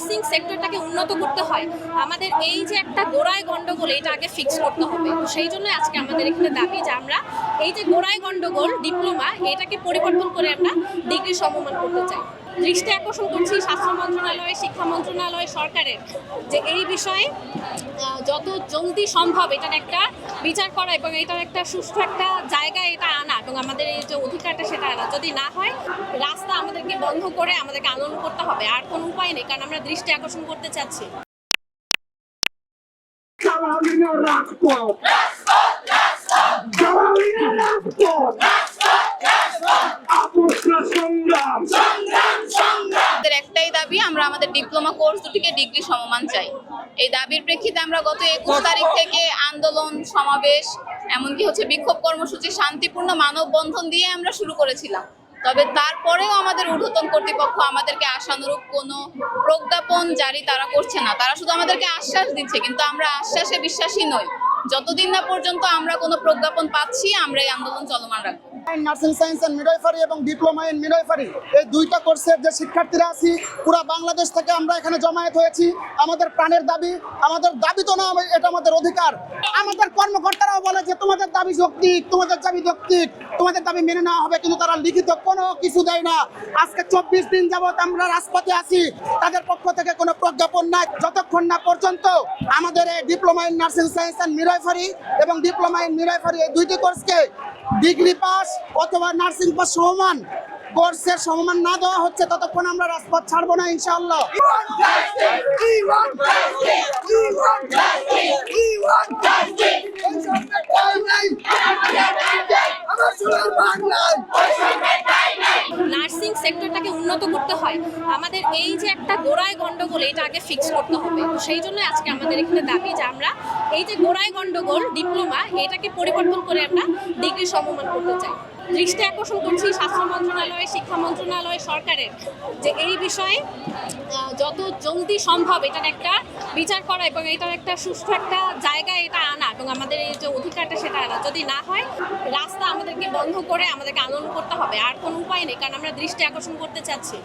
Nursing সেক্টরটাকে উন্নত করতে হয়, আমাদের এই যে একটা গোড়ায় গন্ডগোল এটা আগে ফিক্স করতে হবে। তো সেই জন্য আজকে আমাদের এখানে দাবি যে আমরা এই যে গোড়ায় গন্ডগোল ডিপ্লোমা এটাকে পরিবর্তন করে আমরা ডিগ্রি সমমান করতে চাই। দৃষ্টি আকর্ষণ করছি স্বাস্থ্য মন্ত্রণালয়, শিক্ষা মন্ত্রণালয়, সরকারের যে এই বিষয়ে যত জলদি সম্ভব এটার একটা বিচার করা এবং এটার একটা সুষ্ঠু একটা জায়গায় এটা আনা এবং আমাদের এই যে অধিকারটা সেটা আনা। যদি না হয় রাস্তা আমাদেরকে বন্ধ করে আমাদেরকে আন্দোলন করতে হবে, আর কোনো উপায় নেই, কারণ আমরা দৃষ্টি আকর্ষণ করতে চাচ্ছি। আমাদের একটাই দাবি, আমরা আমাদের ডিপ্লোমা কোর্স দুটিকে ডিগ্রি সমমান চাই। এই দাবির প্রেক্ষিতে আমরা গত 21 তারিখ থেকে আন্দোলন, সমাবেশ, এমনকি বিক্ষোভ কর্মসূচি শান্তিপূর্ণ মানববন্ধন দিয়ে আমরা শুরু করেছিলাম। তবে তারপরেও আমাদের ঊর্ধ্বতন কর্তৃপক্ষ আমাদেরকে আশানুরূপ কোনো প্রজ্ঞাপন জারি তারা করছে না। তারা শুধু আমাদেরকে আশ্বাস দিচ্ছে, কিন্তু আমরা আশ্বাসে বিশ্বাসী নই। যতদিন না পর্যন্ত আমরা কোনো প্রজ্ঞাপন পাচ্ছি, আমরা এই আন্দোলন চলমান রাখবো। নার্সিং সায়েন্স এন্ড মিডওয়াইফারি এবং ডিপ্লোমা ইন মিডওয়াইফারি, এই দুইটা কোর্সের যে শিক্ষার্থীরা আছি পুরো বাংলাদেশ থেকে আমরা এখানে জমায়েত হয়েছি। আমাদের প্রাণের দাবি, আমাদের দাবি তো না, এটা আমাদের অধিকার। আমাদের কর্মকর্তারাও বলে যে তোমাদের দাবি যৌক্তিক, তোমাদের দাবি যৌক্তিক, তোমাদের দাবি মেনে নেওয়া হবে, কিন্তু তারা লিখিত কোনো কিছু দেয় না। আজকে 24 দিন যাবত আমরা রাজপথে আছি, তাদের পক্ষ থেকে কোনো প্রজ্ঞাপন নাই। যতক্ষণ না পর্যন্ত আমাদের এই diploma in nursing science and midwifery এবং ডিপ্লোমা ইন মিডওয়াইফারি এই দুইটি কোর্সকে ডিগ্রি পাস অথবা নার্সিং পাস সমমান কোর্সের সমমান না দেওয়া হচ্ছে, ততক্ষণ আমরা রাজপথ ছাড়বো না ইনশাআল্লাহ। নার্সিং সেক্টরটাকে উন্নত করতে হয়, আমাদের এই যে একটা গোড়ায় গন্ডগোল এটা আগে ফিক্স করতে হবে। তো সেই জন্য আজকে আমাদের এখানে দাবি যে আমরা এই যে গোড়ায় গন্ডগোল ডিপ্লোমা এটাকে পরিবর্তন করে আমরা ডিগ্রি সমমান করতে চাই। দৃষ্টি আকর্ষণ করছি স্বাস্থ্য মন্ত্রণালয়, শিক্ষা মন্ত্রণালয়, সরকারের যে এই বিষয়ে যত জলদি সম্ভব এটার একটা বিচার করা এবং এটার একটা সুষ্ঠু একটা জায়গায় এটা আনা এবং আমাদের এই যে অধিকারটা সেটা আনা। যদি না হয় রাস্তা আমাদেরকে বন্ধ করে আমাদেরকে আন্দোলন করতে হবে, আর কোনো উপায় নেই, কারণ আমরা দৃষ্টি আকর্ষণ করতে চাচ্ছি।